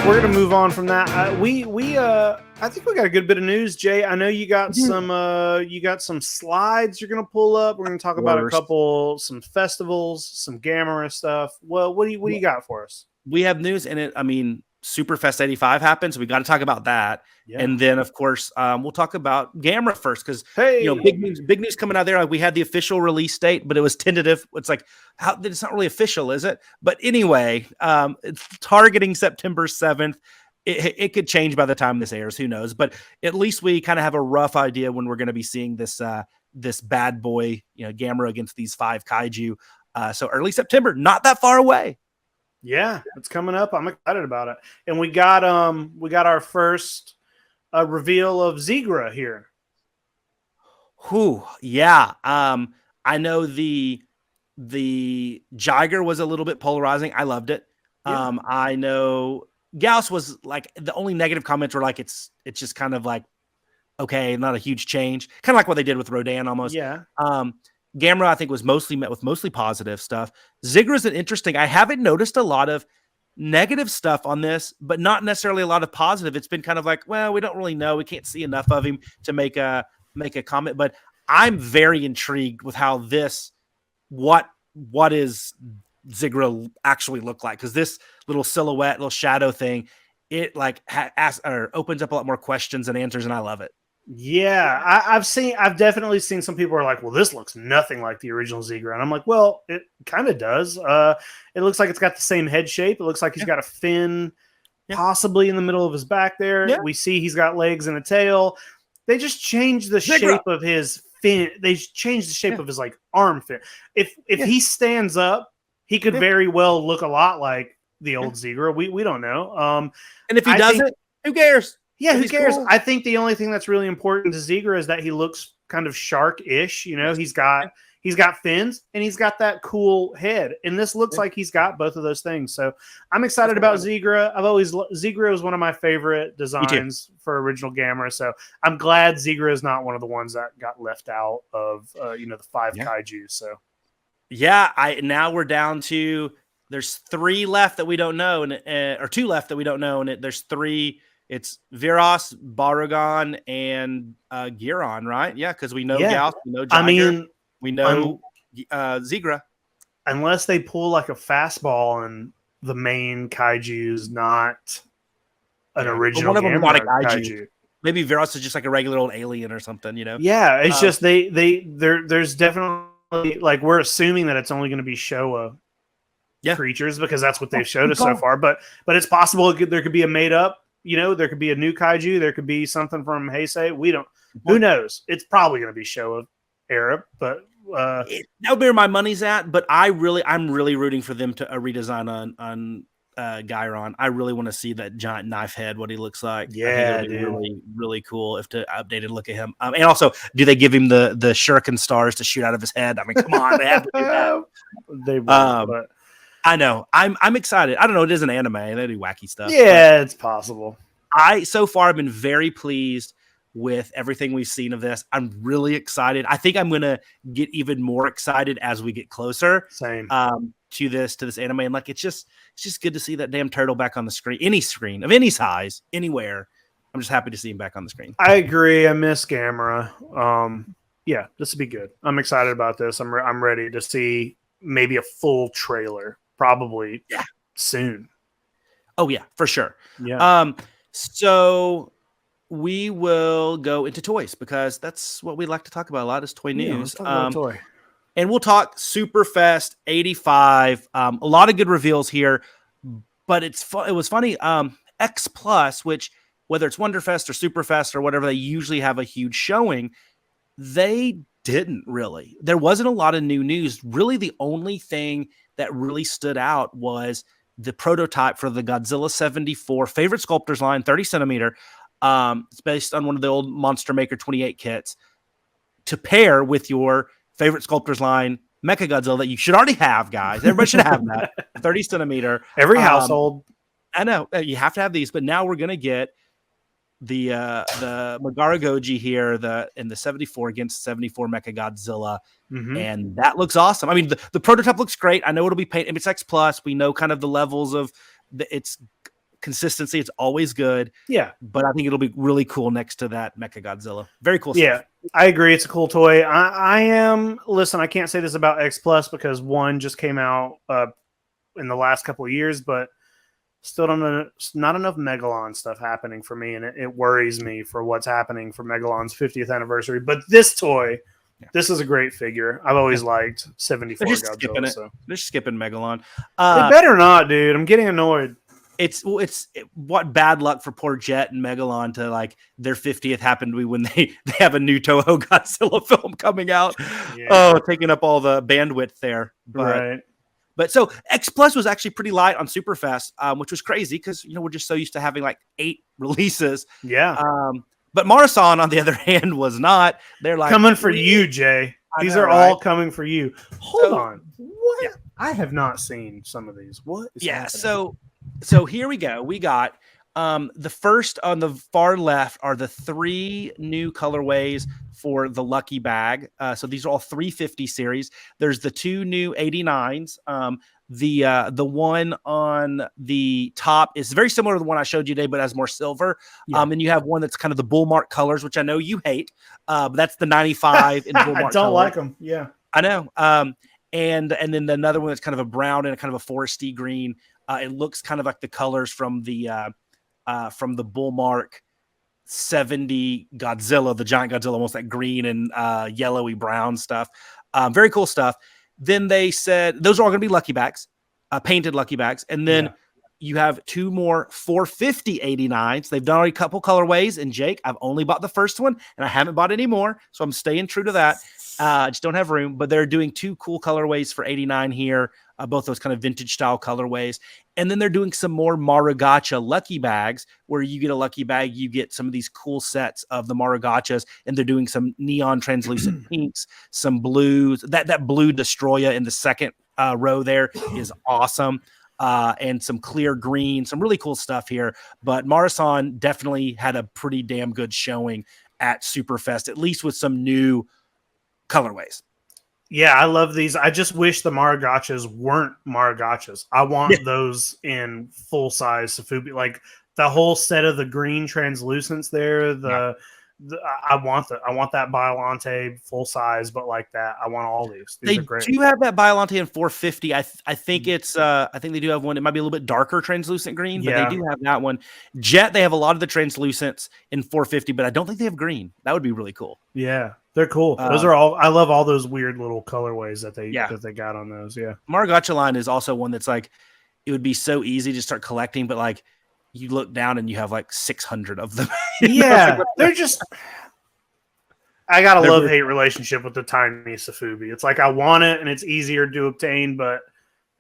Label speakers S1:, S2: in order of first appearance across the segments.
S1: we're gonna move on from that. I think we got a good bit of news, Jay. I know you got some slides you're gonna pull up. We're gonna talk about some festivals, some Gamera stuff. Well, what do you got for us?
S2: We have news in it. I mean, Superfest 85 happened, so we got to talk about that. Yeah. And then, of course, we'll talk about Gamera first because big news coming out there. Like, we had the official release date, but it was tentative. It's like it's not really official, is it? But anyway, it's targeting September 7th. It could change by the time this airs. Who knows? But at least we kind of have a rough idea when we're going to be seeing this this bad boy, Gamera against these 5 kaiju. So early September, not that far away.
S1: Yeah, it's coming up. I'm excited about it. And we got our first reveal of Zigra here.
S2: Whew, yeah. I know the Jiger was a little bit polarizing. I loved it. Yeah. I know Gauss was like, the only negative comments were like it's just kind of like, okay, not a huge change. Kind of like what they did with Rodan almost.
S1: Yeah.
S2: Gamera, I think, was met with mostly positive stuff. Zigra's an interesting. I haven't noticed a lot of negative stuff on this, but not necessarily a lot of positive. It's been kind of like, well, we don't really know. We can't see enough of him to make a comment. But I'm very intrigued with how what is Zigra actually look like, because this little silhouette, little shadow thing, it like opens up a lot more questions and answers, and I love it.
S1: Yeah, I've definitely seen some people are like, well, this looks nothing like the original Zigra. And I'm like, well, it kind of does. It looks like it's got the same head shape. It looks like he's got a fin possibly in the middle of his back there. Yeah. We see he's got legs and a tail. They just changed the shape of his fin. They changed the shape of his like arm fin. If he stands up, he could very well look a lot like the old Zigra. We don't know.
S2: And if he doesn't, who cares?
S1: Yeah, who cares? Cool. I think the only thing that's really important to Zigra is that he looks kind of shark-ish. He's got fins and he's got that cool head. And this looks like he's got both of those things. So I'm excited about Zigra. Zigra is one of my favorite designs for original Gamera. So I'm glad Zigra is not one of the ones that got left out of the 5 kaiju. So
S2: now we're down to there's 3 left that we don't know, or 2 left that we don't know, and there's 3. It's Viras, Barugan, and Giron, right? Yeah, because we know Gauss, we know Jiger, we know Zigra.
S1: Unless they pull like a fastball and the main kaiju is not an original
S2: one of them
S1: not a kaiju.
S2: Maybe Viras is just like a regular old alien or something,
S1: Yeah, it's just there's definitely, like, we're assuming that it's only going to be Showa creatures because that's what they've showed us so far. But it's possible there could be a made up. There could be a new kaiju. There could be something from Heisei. We don't. Who knows? It's probably going to be Showa era, but
S2: that would be where my money's at. But I'm really rooting for them to redesign on Gyron. I really want to see that giant knife head, what he looks like.
S1: Yeah,
S2: dude. Really, really cool if to update and look at him. And also, do they give him the shuriken stars to shoot out of his head? I mean, come on, they have to do that.
S1: They will, but.
S2: I know. I'm excited. I don't know. It is an anime. They do wacky stuff.
S1: Yeah, it's possible.
S2: So far have been very pleased with everything we've seen of this. I'm really excited. I think I'm going to get even more excited as we get closer.
S1: Same.
S2: To this anime. And like, it's just good to see that damn turtle back on the screen, any screen of any size, anywhere. I'm just happy to see him back on the screen.
S1: I agree. I miss Gamera. Yeah, this will be good. I'm excited about this. I'm ready to see maybe a full trailer. Probably soon.
S2: Oh yeah, for sure.
S1: Yeah.
S2: So we will go into toys because that's what we like to talk about a lot is toy news.
S1: Toy.
S2: And we'll talk Superfest 85. A lot of good reveals here, but it was funny. X Plus, which whether it's Wonderfest or Superfest or whatever, they usually have a huge showing. They didn't really. There wasn't a lot of new news. Really, the only thing that really stood out was the prototype for the Godzilla 74 favorite sculptors line, 30 centimeter. It's based on one of the old Monster Maker 28 kits to pair with your favorite sculptors line Mecha Godzilla that you should already have, guys. Everybody should have that 30 centimeter.
S1: Every household.
S2: I know you have to have these, but now we're going to get the Megara Goji here, in the 74 against 74 Mecha Godzilla, and that looks awesome. I mean, the prototype looks great. I know it'll be painted. It's X Plus. We know kind of the levels of it's consistency. It's always good.
S1: Yeah.
S2: But I think it'll be really cool next to that Mechagodzilla. Very cool
S1: Yeah.
S2: stuff.
S1: I agree. It's a cool toy. I am, listen, I can't say this about X Plus because one just came out in the last couple of years, but still not enough Megalon stuff happening for me. And it worries me for what's happening for Megalon's 50th anniversary. But this toy, this is a great figure. I've always liked 74 Godzilla. So.
S2: They're skipping Megalon.
S1: They better not, dude. I'm getting annoyed.
S2: It's what bad luck for poor Jet and Megalon to like their 50th happened to be when they have a new Toho Godzilla film coming out. Yeah. Oh, taking up all the bandwidth there. But so X Plus was actually pretty light on Superfest, which was crazy because we're just so used to having like 8 releases.
S1: Yeah.
S2: But Marusan, on the other hand, was not. They're like
S1: coming for you, Jay. These are all coming for you. Hold on. What? Yeah. I have not seen some of these. What is happening?
S2: So here we go. We got the first on the far left are the 3 new colorways for the Lucky Bag. So these are all 350 series. There's the 2 new 89s. The one on the top is very similar to the one I showed you today, but has more silver. Yeah. And you have one that's kind of the Bullmark colors, which I know you hate. But that's the 95 in Bullmark.
S1: I don't like them. Yeah,
S2: I know. And then another one that's kind of a brown and a kind of a foresty green. It looks kind of like the colors from the Bullmark 70 Godzilla, the giant Godzilla, almost that green and yellowy brown stuff. Very cool stuff. Then they said those are all going to be Lucky Bags, painted Lucky Bags. And then you have 2 more 450 89s. They've done already a couple colorways. And Jake, I've only bought the first one and I haven't bought any more. So I'm staying true to that. I just don't have room, but they're doing 2 cool colorways for 89 here. Both those kind of vintage style colorways. And then they're doing some more Maragacha Lucky Bags where you get a Lucky Bag, you get some of these cool sets of the Maragachas, and they're doing some neon translucent pinks, some blues. That blue Destroya in the second row there is awesome. And some clear green, some really cool stuff here. But Marusan definitely had a pretty damn good showing at Superfest, at least with some new colorways.
S1: Yeah, I love these. I just wish the Maragachas weren't Maragachas. I want those in full size Safubi, like the whole set of the green translucents there. I want that Biolante full size, but like that. I want all these. These are great.
S2: Do you have that Biolante in 450? I think it's I think they do have one. It might be a little bit darker translucent green, but they do have that one. Jet, they have a lot of the translucents in 450, but I don't think they have green. That would be really cool.
S1: Yeah. They're cool. Those are all. I love all those weird little colorways that they got on those. Yeah,
S2: Maragacha line is also one that's like it would be so easy to start collecting, but like you look down and you have like 600 of them.
S1: Yeah, they're just. I got a love-hate relationship with the tiny Safubi. It's like I want it and it's easier to obtain, but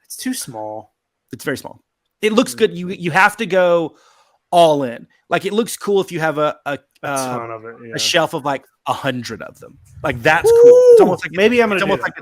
S1: it's too small.
S2: It's very small. It looks good. You have to go all in. Like it looks cool if you have a
S1: ton of it,
S2: a shelf of like 100 of them. Like that's cool. It's almost like
S1: maybe I'm gonna.
S2: It's almost like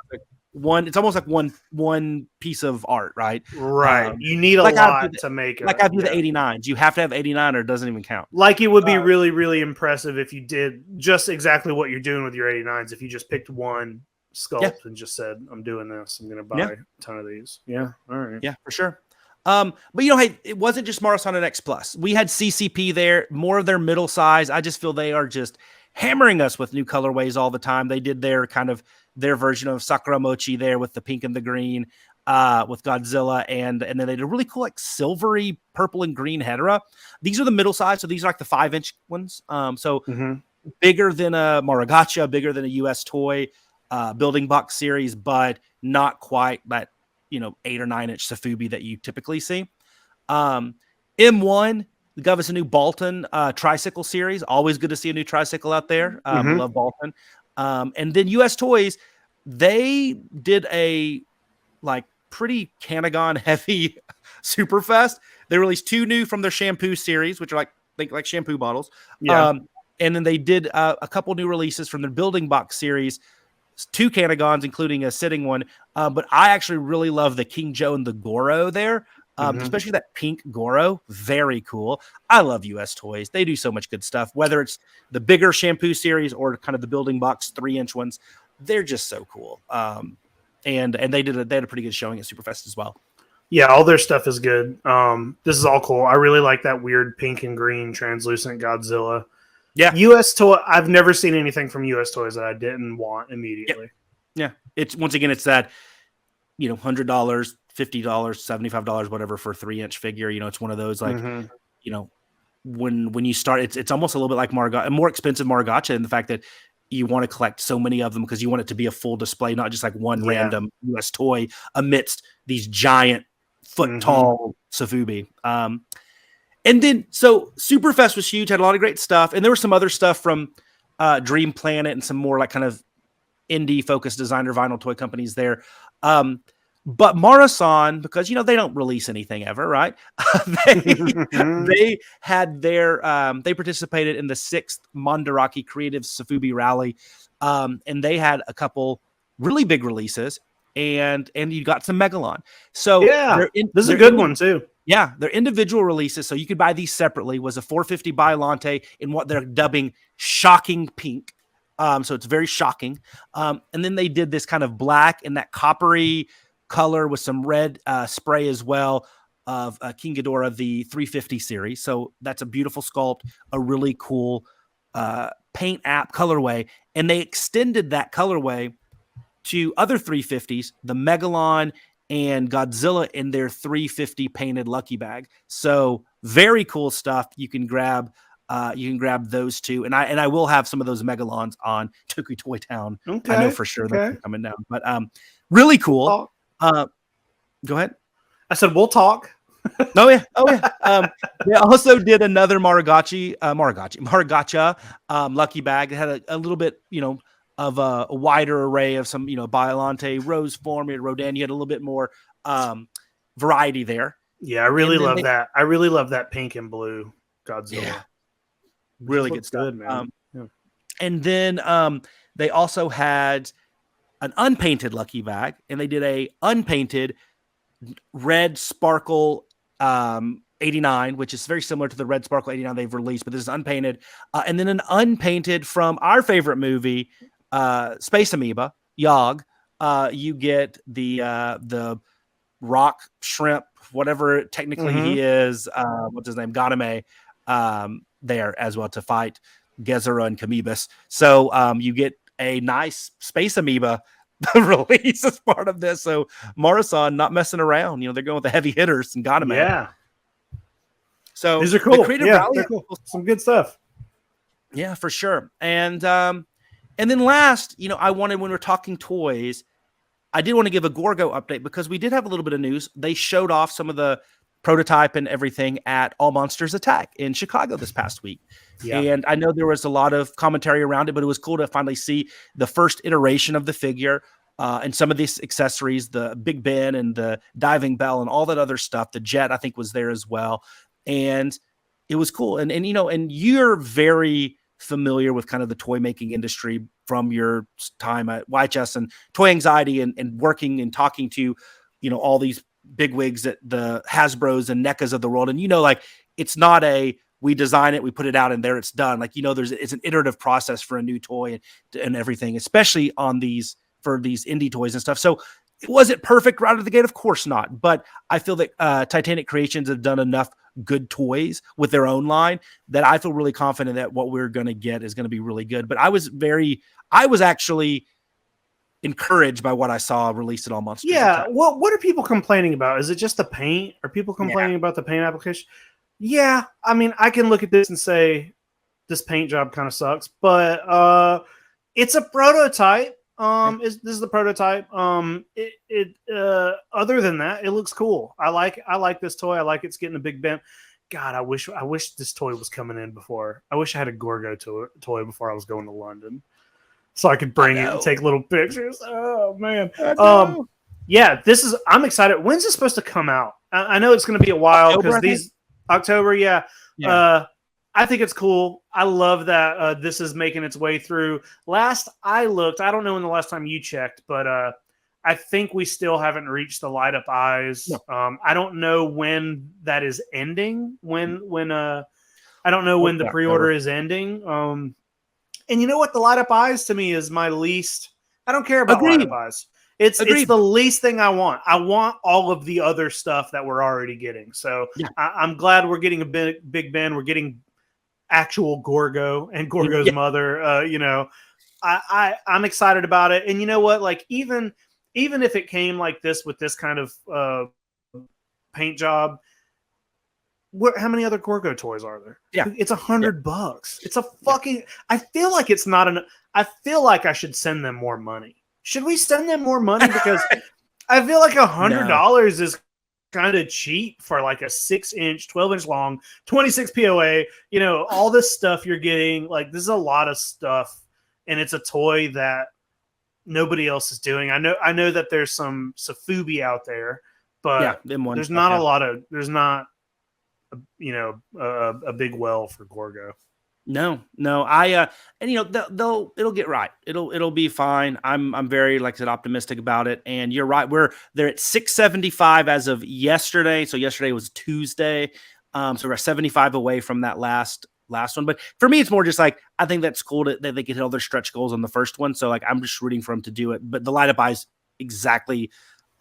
S2: one. It's almost like one piece of art, right?
S1: Right. You need a lot to make it.
S2: Like I do the 89s. You have to have 89 or it doesn't even count.
S1: Like it would be really, really impressive if you did just exactly what you're doing with your 89s. If you just picked one sculpt and just said, "I'm doing this. I'm gonna buy a ton of these." Yeah. All right.
S2: Yeah, for sure. But hey, it wasn't just Marusan and X Plus. We had CCP there, more of their middle size. I just feel they are just hammering us with new colorways all the time. They did their version of Sakura Mochi there with the pink and the green, with Godzilla, and then they did a really cool like silvery purple and green Hedorah. These are the middle size, so these are like the 5-inch ones. Bigger than a Maragacha, bigger than a US toy building box series, but not quite that 8 or 9-inch Safubi that you typically see. M1 gave us a new Balton tricycle series. Always good to see a new tricycle out there. Love Balton. And then US Toys, they did a like pretty Canagon heavy Superfest. They released 2 new from their shampoo series, which are like shampoo bottles. Yeah. And then they did a couple new releases from their building box series. 2 Canagons, including a sitting one. But I actually really love the King Joe and the Goro there, especially that pink Goro. Very cool. I love US Toys. They do so much good stuff, whether it's the bigger shampoo series or kind of the building box 3-inch ones. They're just so cool. And they had a pretty good showing at Superfest as well.
S1: Yeah, all their stuff is good. This is all cool. I really like that weird pink and green translucent Godzilla.
S2: Yeah.
S1: US toy. I've never seen anything from US Toys that I didn't want immediately.
S2: Yeah. It's once again, it's that, $100, $50, $75, whatever for a 3-inch figure. It's one of those like, when you start, it's almost a little bit like a more expensive Maragacha in the fact that you want to collect so many of them because you want it to be a full display, not just like one random US toy amidst these giant foot tall Sofubi. And then, so Superfest was huge, had a lot of great stuff. And there was some other stuff from Dream Planet and some more like kind of indie focused designer vinyl toy companies there. But Marusan, because, they don't release anything ever, right? They had they participated in the 6th Mandarake Creative Sofubi Rally. And they had a couple really big releases and you got some Megalon. So
S1: yeah, this is a good one too.
S2: Yeah, their individual releases, so you could buy these separately, was a 450 Biollante in what they're dubbing shocking pink. So it's very shocking. And then they did this kind of black and that coppery color with some red spray as well of King Ghidorah, the 350 series. So that's a beautiful sculpt, a really cool paint app colorway. And they extended that colorway to other 350s, the Megalon and Godzilla in their 350 painted lucky bag. So very cool stuff. You can grab those two, and I will have some of those Megalons on Tokyo Toy Town. Okay, I know for sure they're coming down, but really cool. Go ahead.
S1: I said we'll talk.
S2: Oh yeah. They also did another Maragacha lucky bag. It had a little bit, of a wider array of some, Biollante, Rose Form, Rodan. You had a little bit more variety there.
S1: Yeah, I really love that. I really love that pink and blue Godzilla. Yeah.
S2: Really good stuff,
S1: good, man.
S2: And then they also had an unpainted lucky bag, and they did a unpainted red sparkle 89, which is very similar to the red sparkle 89 they've released, but this is unpainted. And then an unpainted from our favorite movie, Space Amoeba, Yog. You get the rock shrimp, whatever technically he is, what's his name, Ganame, there as well to fight Gezera and Kamibus. So you get a nice Space Amoeba release as part of this. So Marusan not messing around. They're going with the heavy hitters and Ganame.
S1: Yeah.
S2: So
S1: these are cool.
S2: Rally,
S1: cool. Some good stuff.
S2: Yeah, for sure. And then last, I wanted, when we're talking toys, I did want to give a Gorgo update because we did have a little bit of news. They showed off some of the prototype and everything at All Monsters Attack in Chicago this past week. Yeah. And I know there was a lot of commentary around it, but it was cool to finally see the first iteration of the figure and some of these accessories, the Big Ben and the diving bell and all that other stuff. The jet, I think, was there as well. And it was cool. And you're very familiar with kind of the toy making industry from your time at YHS and Toy Anxiety and working and talking to, all these bigwigs at the Hasbros and NECAs of the world. And, like, it's not we design it, we put it out and there it's done. Like, it's an iterative process for a new toy and everything, especially for these indie toys and stuff. So was it perfect right out of the gate? Of course not. But I feel that Titanic Creations have done enough good toys with their own line that I feel really confident that what we're going to get is going to be really good. But I was actually encouraged by what I saw released at All Monsters.
S1: Yeah. What are people complaining about? Is it just the paint? Are people complaining about the paint application? Yeah. I mean, I can look at this and say this paint job kind of sucks, but it's a prototype. This is the prototype. Other than that, it looks cool. I like this toy. I like it's getting a big bend. God, I wish this toy was coming in before. I wish I had a Gorgo toy before I was going to London, so I could bring it and take little pictures. Oh man. Yeah, I'm excited. When's this supposed to come out? I know it's going to be a while because October. Yeah. I think it's cool. I love that this is making its way through. Last I looked, I don't know when the last time you checked, but I think we still haven't reached the light up eyes. No. I don't know when that is ending. I don't know when the pre-order is ending. And you know what? The light up eyes to me is my least. I don't care about light up eyes. It's
S2: Agreed.
S1: the least thing I want. I want all of the other stuff that we're already getting. So
S2: Yeah.
S1: I'm glad we're getting a Big Ben. We're getting actual Gorgo and Gorgo's mother. You know, I'm excited about it. And you know what? Like even if it came like this with this kind of paint job, how many other Gorgo toys are there?
S2: Yeah,
S1: it's $100. It's a fucking. I feel like it's not an. I feel like I should send them more money. Should we send them more money? Because I feel like $100 is kind of cheap for like a 6-inch, 12-inch long, 26 POA. You know, all this stuff you're getting. Like this is a lot of stuff, and it's a toy that nobody else is doing. I know that there's some Safubi out there, but there's not a lot of. There's not. You know, a big well for Gorgo.
S2: No, and you know, it'll get right. It'll be fine. I'm very, like I said, optimistic about it. And you're right. They're at 675 as of yesterday. So yesterday was Tuesday. So we're 75 away from that last one. But for me, it's more just like, I think that's cool that they could hit all their stretch goals on the first one. So like, I'm just rooting for them to do it. But the light up eyes exactly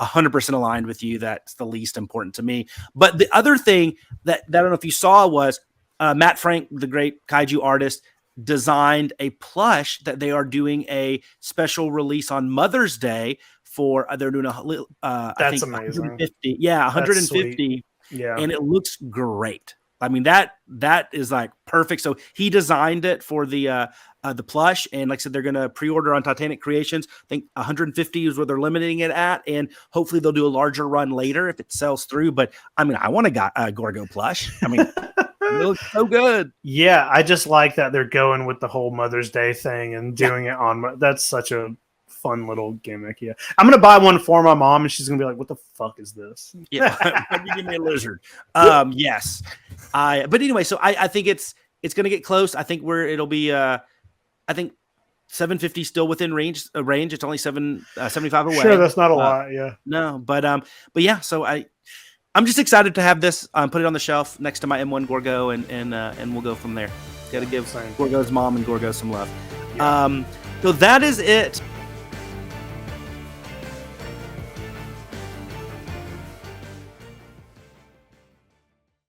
S2: 100% aligned with you. That's the least important to me. But the other thing that I don't know if you saw was Matt Frank, the great kaiju artist, designed a plush that they are doing a special release on Mother's Day for. They're doing that's
S1: I think amazing.
S2: 150. Yeah, 150.
S1: Yeah,
S2: and it looks great. I mean, that is like perfect. So he designed it for the plush, and like I said, they're going to pre-order on Titanic Creations. I think 150 is where they're limiting it at, and hopefully they'll do a larger run later if it sells through. But I mean, I want a Gorgo plush. I mean, it looks so good.
S1: Yeah, I just like that they're going with the whole Mother's Day thing and doing it on. That's such a fun little gimmick. Yeah, I'm gonna buy one for my mom, and she's gonna be like, "What the fuck is this?"
S2: Yeah, you give me a lizard. Yes, but anyway, so I think it's gonna get close. I think it'll be. I think 750 still within range. It's only 75 away.
S1: Sure, that's not a lot. Yeah,
S2: no, but yeah. So I'm just excited to have this. Put it on the shelf next to my M1 Gorgo, and we'll go from there. Got to give Gorgo's mom and Gorgo some love. Yeah. So that is it